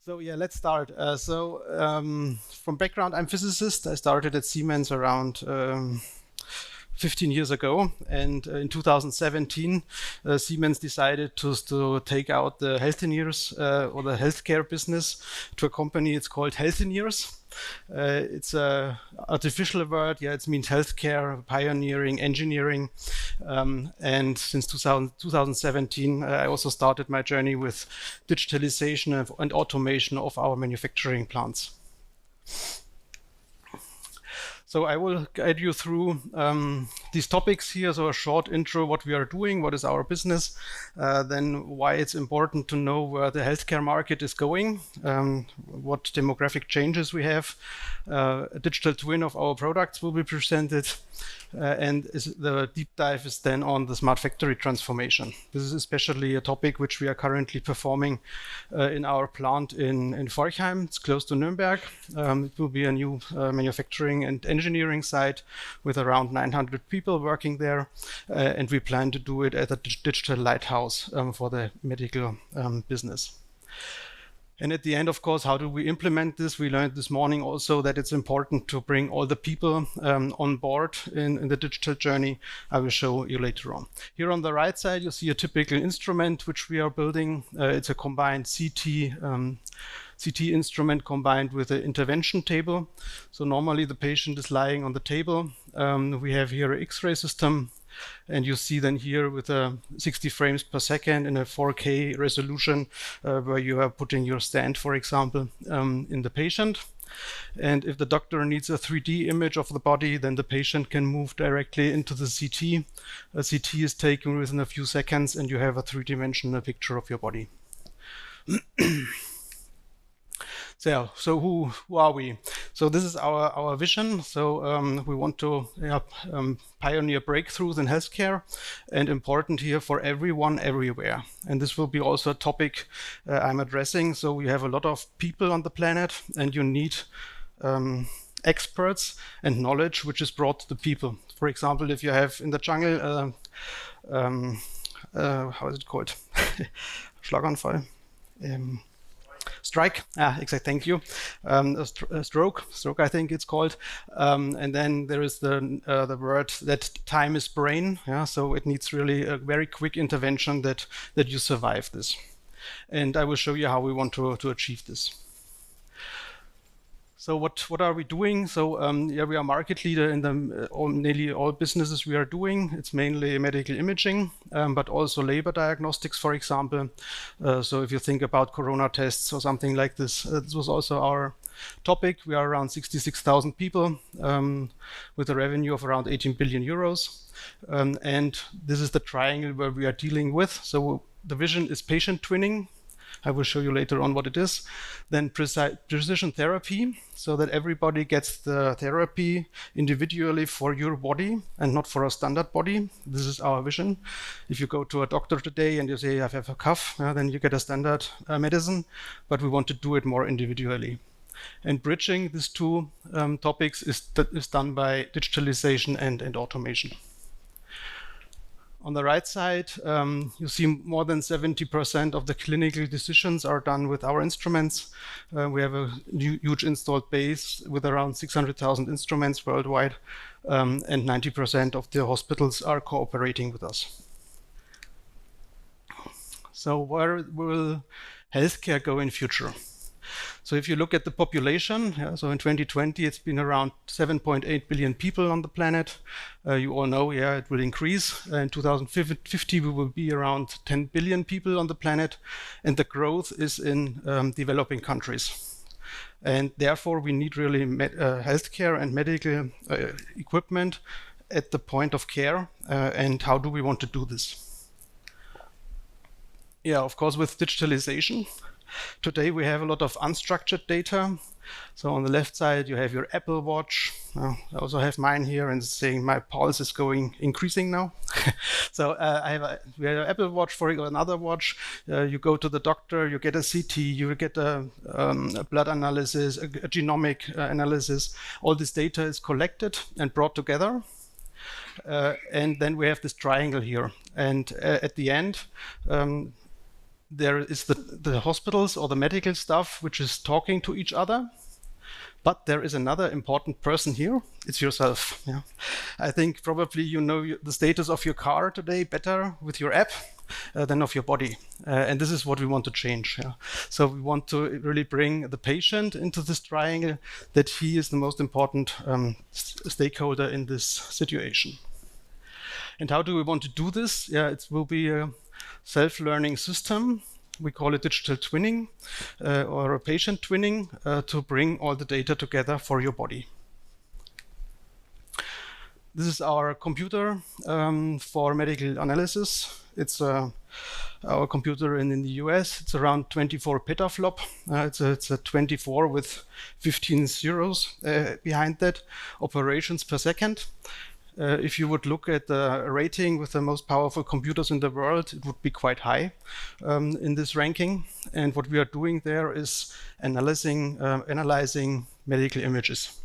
So yeah, let's start. From background, I'm a physicist. I started at Siemens around 15 years ago, and in 2017, Siemens decided to take out the Healthineers or the healthcare business to a company. It's called Healthineers. It's a artificial word. Yeah, it means healthcare, pioneering, engineering. And since 2017, I also started my journey with digitalization and automation of our manufacturing plants. So I will guide you through these topics here. So a short intro, what we are doing, what is our business, then why it's important to know where the healthcare market is going, what demographic changes we have, a digital twin of our products will be presented, and the deep dive is then on the smart factory transformation. This is especially a topic which we are currently performing in our plant in Forchheim. It's close to Nuremberg. It will be a new manufacturing and engineering site with around 900 people working there, and we plan to do it as a digital lighthouse for the medical business. And at the end, of course, how do we implement this? We learned this morning also that it's important to bring all the people on board in the digital journey. I will show you later on. Here on the right side, you see a typical instrument which we are building. It's a combined CT instrument combined with an intervention table. So normally the patient is lying on the table. We have here an X-ray system. And you see then here with 60 frames per second in a 4K resolution where you are putting your stand, for example, in the patient. And if the doctor needs a 3D image of the body, then the patient can move directly into the CT. A CT is taken within a few seconds and you have a three-dimensional picture of your body. So who are we? So this is our vision. So we want to pioneer breakthroughs in healthcare, and important here for everyone, everywhere. And this will be also a topic I'm addressing. So we have a lot of people on the planet, and you need experts and knowledge which is brought to the people. For example, if you have in the jungle, how is it called? Schlaganfall. Strike, exactly, thank you. A stroke, I think it's called. And then there is the word that time is brain. Yeah, so it needs really a very quick intervention that you survive this. And I will show you how we want to achieve this. So what are we doing? So yeah, we are market leader in nearly all businesses we are doing. It's mainly medical imaging, but also labor diagnostics, for example. So if you think about corona tests or something like this, this was also our topic. We are around 66,000 people with a revenue of around 18 billion euros. And this is the triangle where we are dealing with. So the vision is patient twinning. I will show you later on what it is. Then precision therapy, so that everybody gets the therapy individually for your body and not for a standard body. This is our vision. If you go to a doctor today and you say, I have a cough, then you get a standard medicine, but we want to do it more individually. And bridging these two topics is done by digitalization and automation. On the right side, you see more than 70% of the clinical decisions are done with our instruments. We have a huge installed base with around 600,000 instruments worldwide, and 90% of the hospitals are cooperating with us. So where will healthcare go in future? So if you look at the population, so in 2020, it's been around 7.8 billion people on the planet. You all know, it will increase. In 2050, we will be around 10 billion people on the planet. And the growth is in developing countries. And therefore, we need really healthcare and medical equipment at the point of care. And how do we want to do this? Yeah, of course, with digitalization. Today we have a lot of unstructured data. So on the left side you have your Apple Watch. I also have mine here, and it's saying my pulse is increasing now. So we have an Apple Watch for another watch. You go to the doctor, you get a CT, you get a blood analysis, a genomic analysis. All this data is collected and brought together. And then we have this triangle here. And at the end, there is the hospitals or the medical staff which is talking to each other. But there is another important person here. It's yourself. Yeah. I think probably you know the status of your car today better with your app than of your body. And this is what we want to change. Yeah. So we want to really bring the patient into this triangle, that he is the most important stakeholder in this situation. And how do we want to do this? Yeah, it will be a self-learning system. We call it digital twinning or a patient twinning to bring all the data together for your body. This is our computer for medical analysis. It's our computer in the US. It's around 24 petaflop. It's a 24 with 15 zeros behind that, operations per second. If you would look at the rating with the most powerful computers in the world, it would be quite high in this ranking. And what we are doing there is analyzing medical images.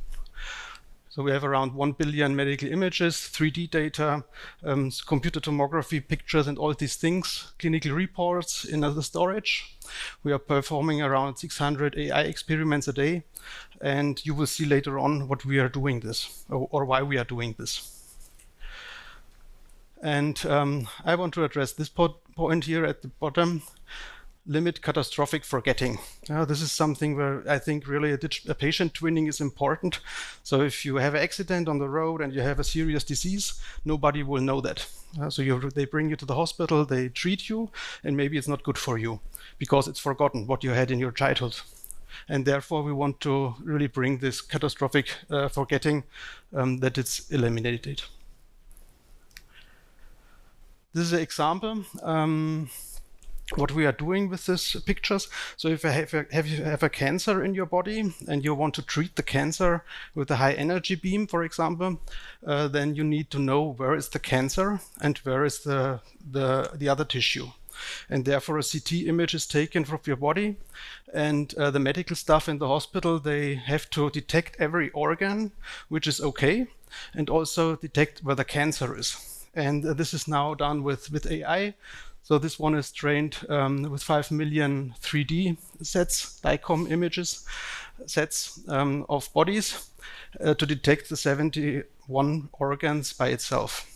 So we have around 1 billion medical images, 3D data, computer tomography pictures and all these things, clinical reports in other storage. We are performing around 600 AI experiments a day. And you will see later on what we are doing this or why we are doing this. And I want to address this point here at the bottom, limit catastrophic forgetting. This is something where I think really a patient twinning is important. So if you have an accident on the road and you have a serious disease, nobody will know that. They bring you to the hospital, they treat you, and maybe it's not good for you because it's forgotten what you had in your childhood. And therefore we want to really bring this catastrophic forgetting that it's eliminated. This is an example what we are doing with these pictures. So if you have a cancer in your body and you want to treat the cancer with a high energy beam, for example, then you need to know where is the cancer and where is the other tissue. And therefore a CT image is taken from your body, and the medical staff in the hospital, they have to detect every organ which is okay, and also detect where the cancer is. And this is now done with AI. So this one is trained with 5 million 3D sets, DICOM images, sets of bodies to detect the 71 organs by itself.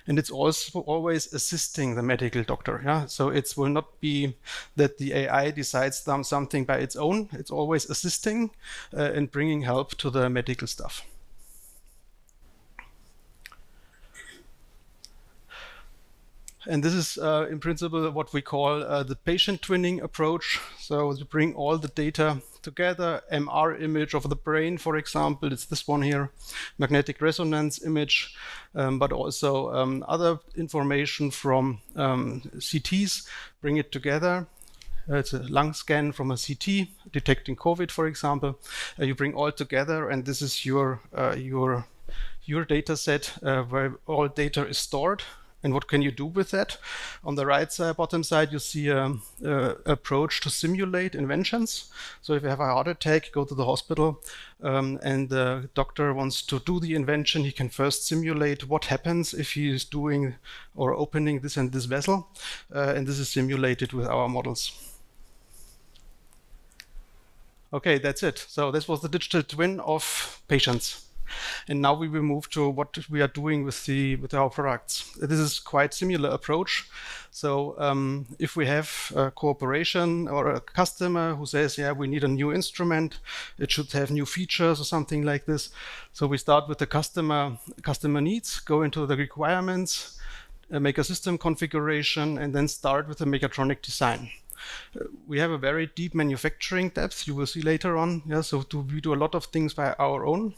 And it's also always assisting the medical doctor. Yeah? So it will not be that the AI decides something by its own. It's always assisting and bringing help to the medical staff. And this is in principle what we call the patient twinning approach. So to bring all the data together, MR image of the brain, for example, it's this one here, magnetic resonance image, but also other information from CTs, bring it together. It's a lung scan from a CT detecting COVID, for example. You bring all together, and this is your data set where all data is stored. And what can you do with that? On the right side, bottom side, you see an approach to simulate inventions. So if you have a heart attack, go to the hospital, and the doctor wants to do the invention. He can first simulate what happens if he is doing or opening this and this vessel. And this is simulated with our models. Okay, that's it. So this was the digital twin of patients. And now we will move to what we are doing with our products. This is quite similar approach. So if we have a cooperation or a customer who says, yeah, we need a new instrument, it should have new features or something like this. So we start with the customer needs, go into the requirements, make a system configuration, and then start with the mechatronic design. We have a very deep manufacturing depth, you will see later on. Yeah, so we do a lot of things by our own.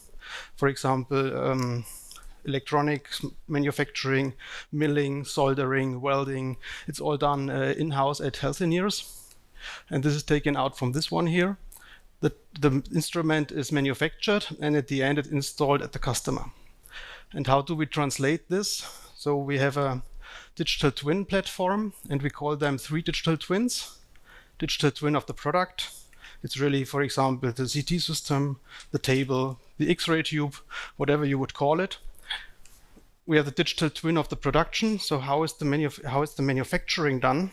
For example, electronics manufacturing, milling, soldering, welding. It's all done in-house at Healthineers. And this is taken out from this one here. The instrument is manufactured, and at the end it's installed at the customer. And how do we translate this? So we have a digital twin platform, and we call them 3 digital twins. Digital twin of the product. It's really, for example, the CT system, the table, the X-ray tube, whatever you would call it. We have the digital twin of the production. So how is the manufacturing done?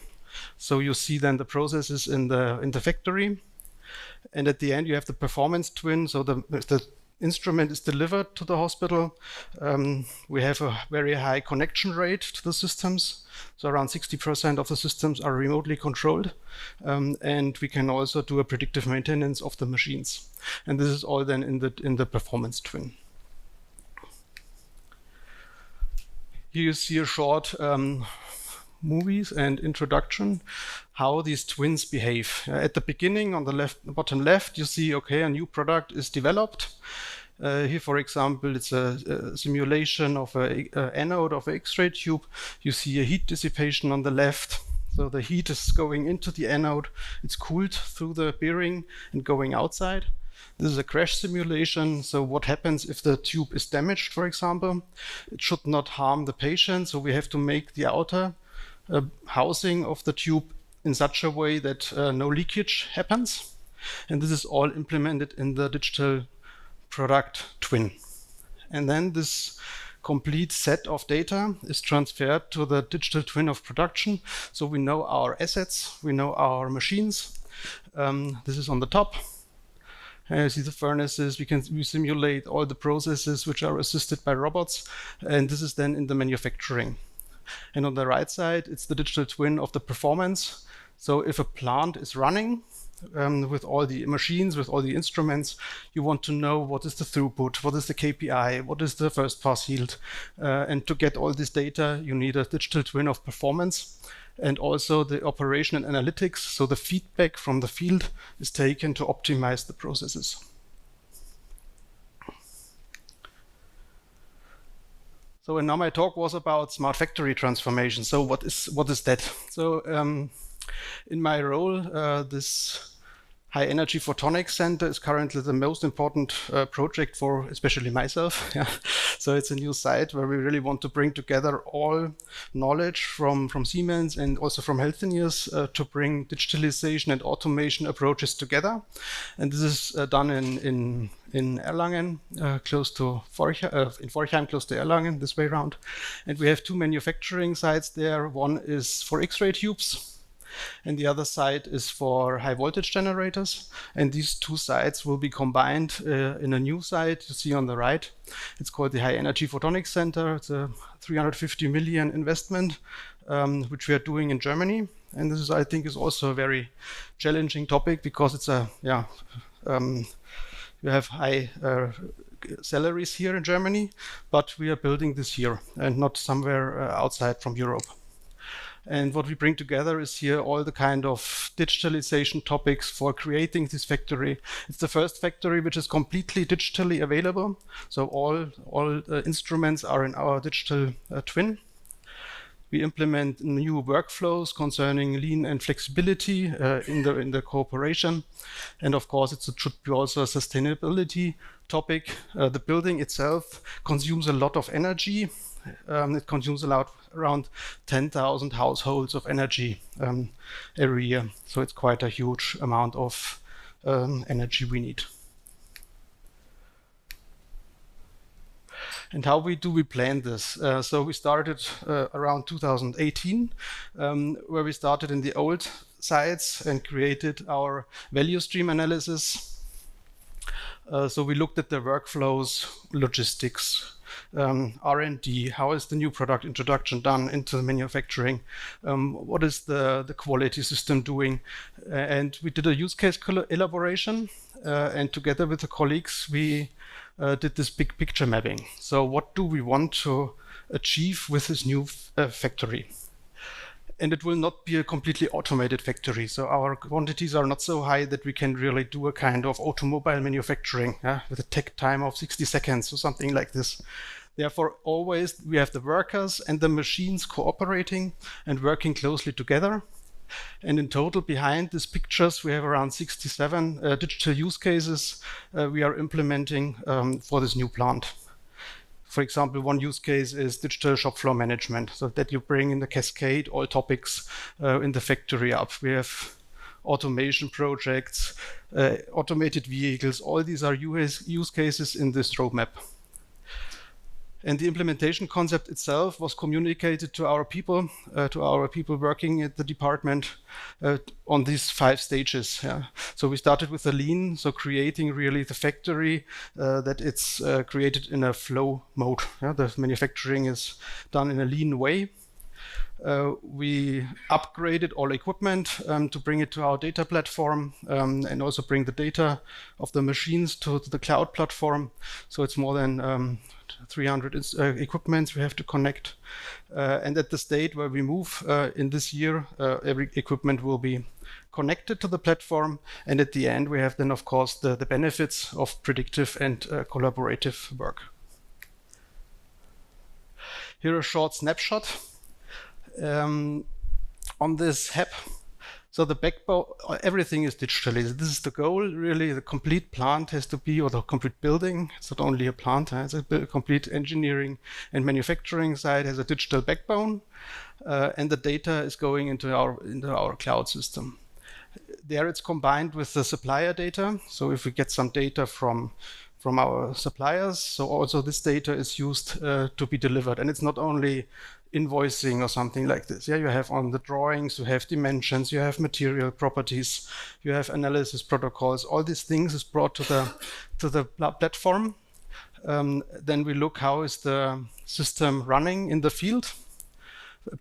So you see then the processes in the factory. And at the end, you have the performance twin. So the instrument is delivered to the hospital. We have a very high connection rate to the systems. So around 60% of the systems are remotely controlled. And we can also do a predictive maintenance of the machines. And this is all then in the performance twin. Here you see a short movies and introduction, how these twins behave. At the beginning, on the bottom left, you see, okay, a new product is developed. Here, for example, it's a simulation of an anode of an X-ray tube. You see a heat dissipation on the left. So the heat is going into the anode. It's cooled through the bearing and going outside. This is a crash simulation. So what happens if the tube is damaged, for example? It should not harm the patient. So we have to make the outer housing of the tube in such a way that no leakage happens. And this is all implemented in the digital product twin. And then this complete set of data is transferred to the digital twin of production. So we know our assets, we know our machines. This is on the top. You see the furnaces, we simulate all the processes which are assisted by robots. And this is then in the manufacturing. And on the right side, it's the digital twin of the performance. So if a plant is running with all the machines, with all the instruments, you want to know what is the throughput, what is the KPI, what is the first pass yield. And to get all this data, you need a digital twin of performance and also the operation and analytics. So the feedback from the field is taken to optimize the processes. So and now my talk was about smart factory transformation. So what is that? So in my role, this high energy photonics center is currently the most important project for especially myself. Yeah. So it's a new site where we really want to bring together all knowledge from Siemens and also from Healthineers to bring digitalization and automation approaches together. And this is done in Erlangen, close to in Forchheim, close to Erlangen, this way around. And we have two manufacturing sites there. One is for X-ray tubes, and the other side is for high voltage generators. And these two sites will be combined in a new site you see on the right. It's called the High Energy Photonics Center. It's a 350 million investment, which we are doing in Germany. And this is, I think, is also a very challenging topic because it's you have high salaries here in Germany, but we are building this here and not somewhere outside from Europe. And what we bring together is here all the kind of digitalization topics for creating this factory. It's the first factory which is completely digitally available. So all instruments are in our digital twin. We implement new workflows concerning lean and flexibility in the cooperation. And of course, it should be also a sustainability topic. The building itself consumes a lot of energy. It consumes around 10,000 households of energy every year. So it's quite a huge amount of energy we need. And how do we plan this? So we started around 2018, where we started in the old sites and created our value stream analysis. So we looked at the workflows, logistics, R&D, how is the new product introduction done into the manufacturing? What is the quality system doing? And we did a use case elaboration, and together with the colleagues, we did this big picture mapping. So what do we want to achieve with this new factory? And it will not be a completely automated factory. So our quantities are not so high that we can really do a kind of automobile manufacturing with a tech time of 60 seconds or something like this. Therefore, always we have the workers and the machines cooperating and working closely together. And in total, behind these pictures, we have around 67 digital use cases we are implementing for this new plant. For example, one use case is digital shop floor management, so that you bring in the cascade all topics in the factory up. We have automation projects, automated vehicles, all these are use cases in this roadmap. And the implementation concept itself was communicated to our people working at the department on these 5 stages. Yeah. So we started with the lean, so creating really the factory that it's created in a flow mode. Yeah. The manufacturing is done in a lean way. We upgraded all equipment to bring it to our data platform and also bring the data of the machines to the cloud platform. So it's more than 300 equipments we have to connect. And at the state where we move in this year, every equipment will be connected to the platform. And at the end, we have then, of course, the benefits of predictive and collaborative work. Here a short snapshot on this HAP. So the backbone, everything is digitally. This is the goal, really. The complete plant has to be, or the complete building. It's not only a plant, it's a complete engineering and manufacturing side has a digital backbone, and the data is going into our cloud system. There it's combined with the supplier data. So if we get some data from our suppliers, so also this data is used to be delivered. And it's not only invoicing or something like this. Yeah, you have on the drawings, you have dimensions, you have material properties, you have analysis protocols. All these things is brought to the platform. Then we look how is the system running in the field,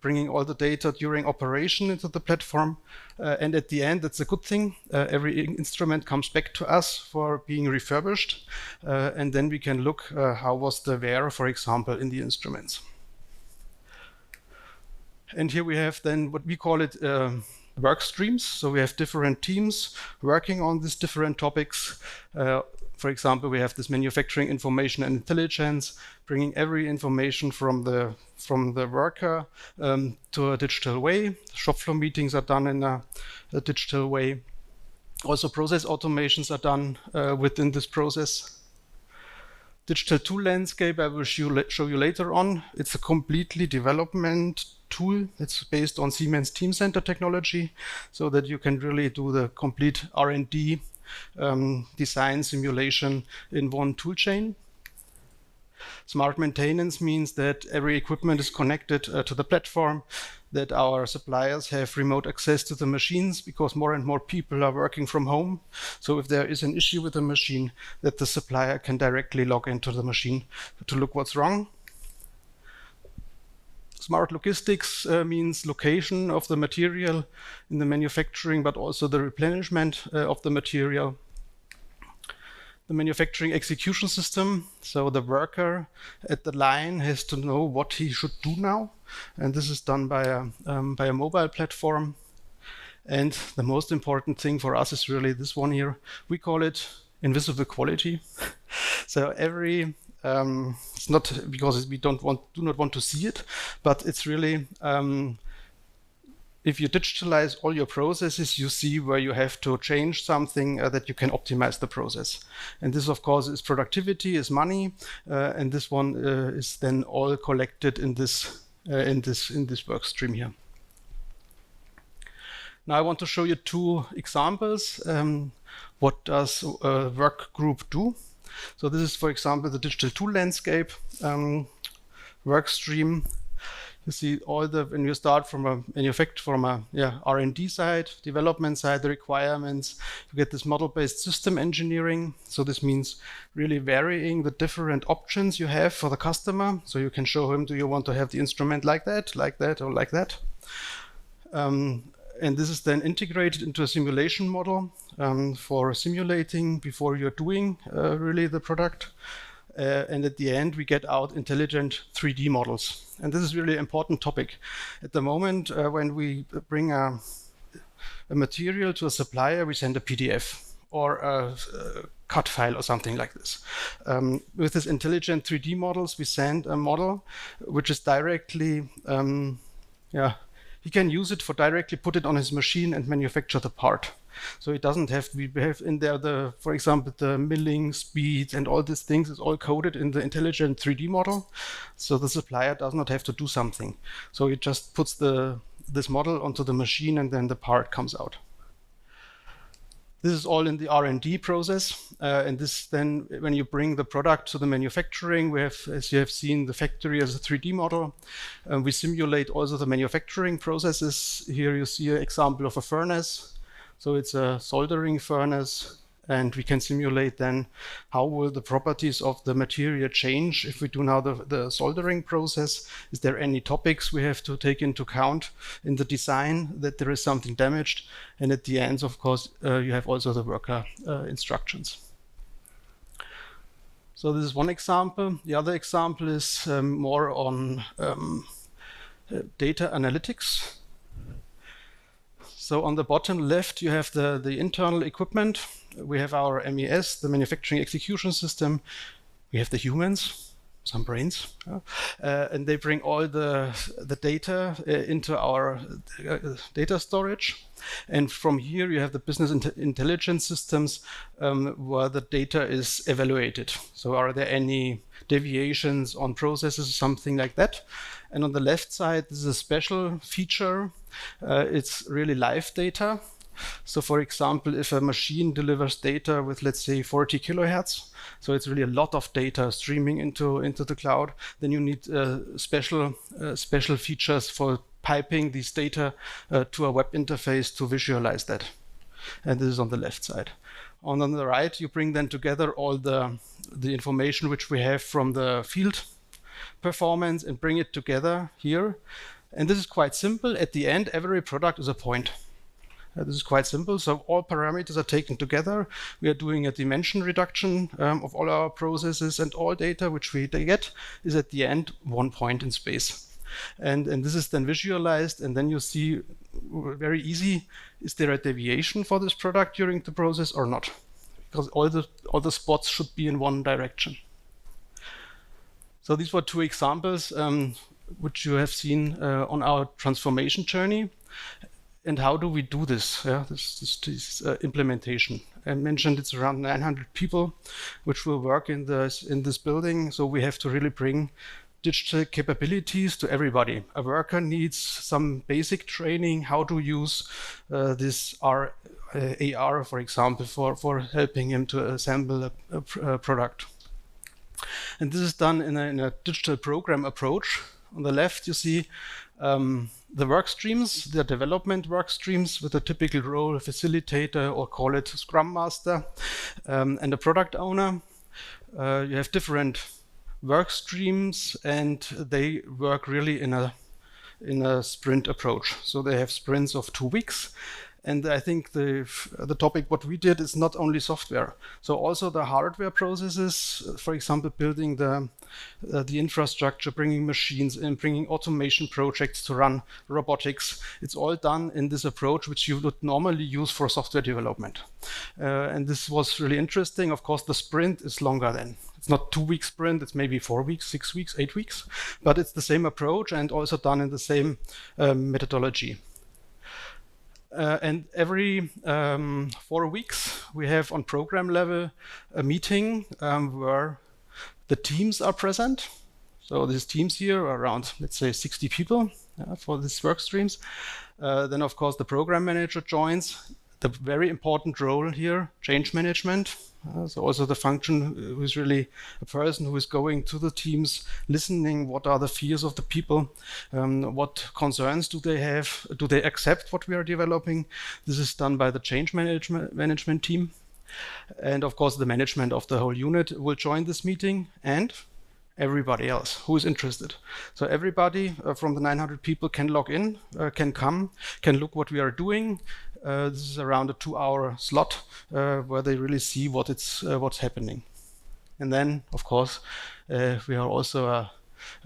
bringing all the data during operation into the platform. And at the end, that's a good thing. Every instrument comes back to us for being refurbished. And then we can look how was the wear, for example, in the instruments. And here we have then what we call it work streams. So we have different teams working on these different topics. For example, we have this manufacturing information and intelligence, bringing every information from the worker to a digital way. Shop floor meetings are done in a digital way. Also, process automations are done within this process. Digital tool landscape, I will show you later on. It's a completely development tool. It's based on Siemens Teamcenter technology, so that you can really do the complete R&D design simulation in one tool chain. Smart maintenance means that every equipment is connected to the platform, that our suppliers have remote access to the machines because more and more people are working from home. So if there is an issue with the machine, that the supplier can directly log into the machine to look what's wrong. Smart logistics means location of the material in the manufacturing, but also the replenishment of the material. The manufacturing execution system, so the worker at the line has to know what he should do now, and this is done by a mobile platform. And the most important thing for us is really this one here. We call it invisible quality. So every it's not because we do not want to see it, but it's really if you digitalize all your processes, you see where you have to change something that you can optimize the process. And this, of course, is productivity, is money, and this one is then all collected in this work stream here. Now I want to show you 2 examples. What does a work group do? So this is, for example, the digital tool landscape work stream. You see when you start from a R&D side, development side, the requirements, you get this model-based system engineering. So this means really varying the different options you have for the customer. So you can show him, do you want to have the instrument like that, or like that? And this is then integrated into a simulation model for simulating before you're doing really the product. And at the end, we get out intelligent 3D models. And this is really an important topic. At the moment, when we bring a material to a supplier, we send a PDF or a CAD file or something like this. With this intelligent 3D models, we send a model which is directly, he can use it for directly put it on his machine and manufacture the part. So it doesn't have, we have in there for example, the milling speed and all these things is all coded in the intelligent 3D model. So the supplier does not have to do something. So it just puts this model onto the machine and then the part comes out. This is all in the R&D process, and this then, when you bring the product to the manufacturing, we have, as you have seen, the factory as a 3D model. We simulate also the manufacturing processes. Here you see an example of a furnace. So it's a soldering furnace, and we can simulate then how will the properties of the material change if we do now the soldering process. Is there any topics we have to take into account in the design that there is something damaged? And at the end, of course, you have also the worker instructions. So this is one example. The other example is more on data analytics. So on the bottom left, you have the internal equipment. We have our MES, the manufacturing execution system. We have the humans, some brains, and they bring all the data into our data storage. And from here, you have the business intelligence systems where the data is evaluated. So are there any deviations on processes, something like that? And on the left side, this is a special feature. It's really live data. So for example, if a machine delivers data with, let's say, 40 kilohertz, so it's really a lot of data streaming into the cloud, then you need special features for piping these data to a web interface to visualize that. And this is on the left side. On the right, you bring then together all the information which we have from the field performance and bring it together here. And this is quite simple. At the end, every product is a point. This is quite simple. So all parameters are taken together. We are doing a dimension reduction of all our processes, and all data which we get is at the end one point in space. And this is then visualized, and then you see very easy, is there a deviation for this product during the process or not? Because all the spots should be in one direction. So these were two examples which you have seen on our transformation journey. And how do we do this? Yeah, this implementation. I mentioned it's around 900 people which will work in this building. So we have to really bring digital capabilities to everybody. A worker needs some basic training, how to use this AR, for example, for helping him to assemble a product. And this is done in a digital program approach. On the left, you see the work streams, the development work streams with a typical role, facilitator, or call it Scrum Master, and a product owner. You have different work streams, and they work really in a sprint approach. So they have sprints of 2 weeks. And I think the topic what we did is not only software, so also the hardware processes. For example, building the infrastructure, bringing machines in, bringing automation projects to run, robotics. It's all done in this approach which you would normally use for software development. And this was really interesting. Of course, the sprint is longer then. It's not 2 week sprint, it's maybe 4 weeks, 6 weeks, 8 weeks, but it's the same approach and also done in the same methodology. And every 4 weeks, we have on program level a meeting where the teams are present. So these teams here are around, let's say, 60 people for these work streams. Then, of course, the program manager joins. The very important role here, change management. So also the function who is really a person who is going to the teams, listening what are the fears of the people, what concerns do they have, do they accept what we are developing. This is done by the change management team. And of course the management of the whole unit will join this meeting, and everybody else who is interested. So everybody from the 900 people can log in, can come, can look what we are doing. This is around a 2-hour slot where they really see what's happening. And then, of course, we are also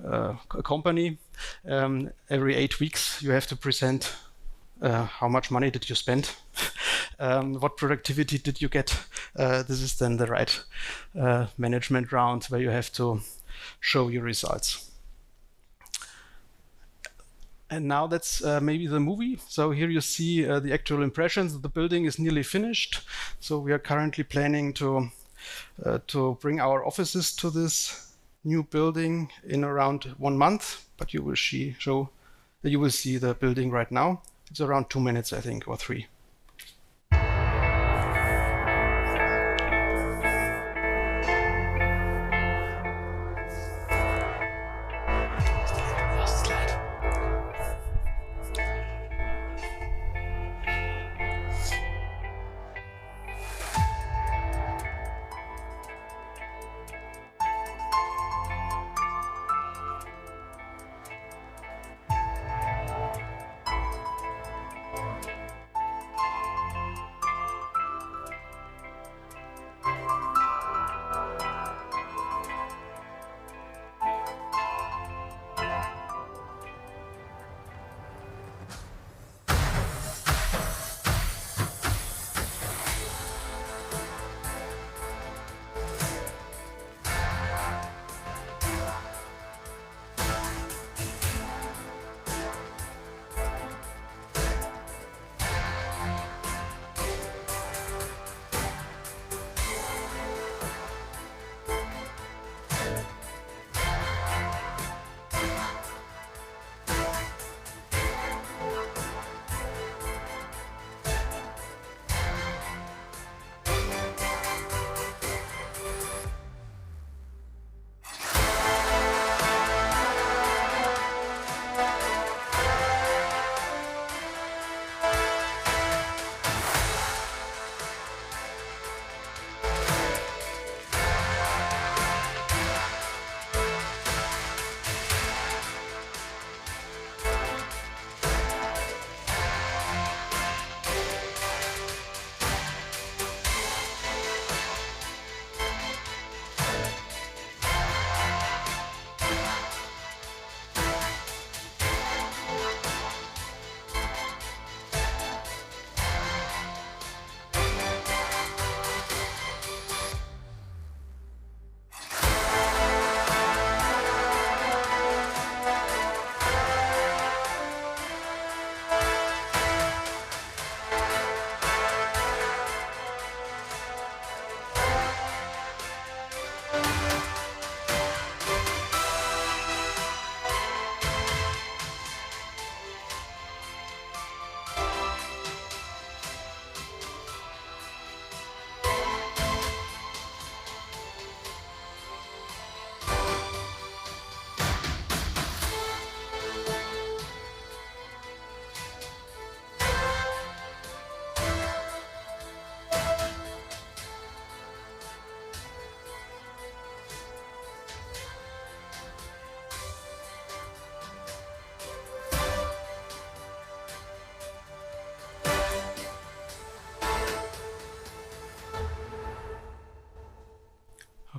a company. Every 8 weeks, you have to present how much money did you spend, what productivity did you get. This is then the right management round where you have to show your results. And now that's maybe the movie. So here you see the actual impressions. The building is nearly finished. So we are currently planning to bring our offices to this new building in around 1 month. But you will see the building right now. It's around 2 minutes, I think, or 3.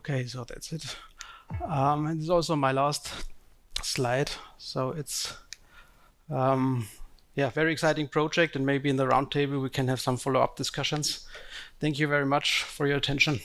Okay, so that's it. And it's also my last slide. So it's yeah, very exciting project, and maybe in the roundtable we can have some follow-up discussions. Thank you very much for your attention.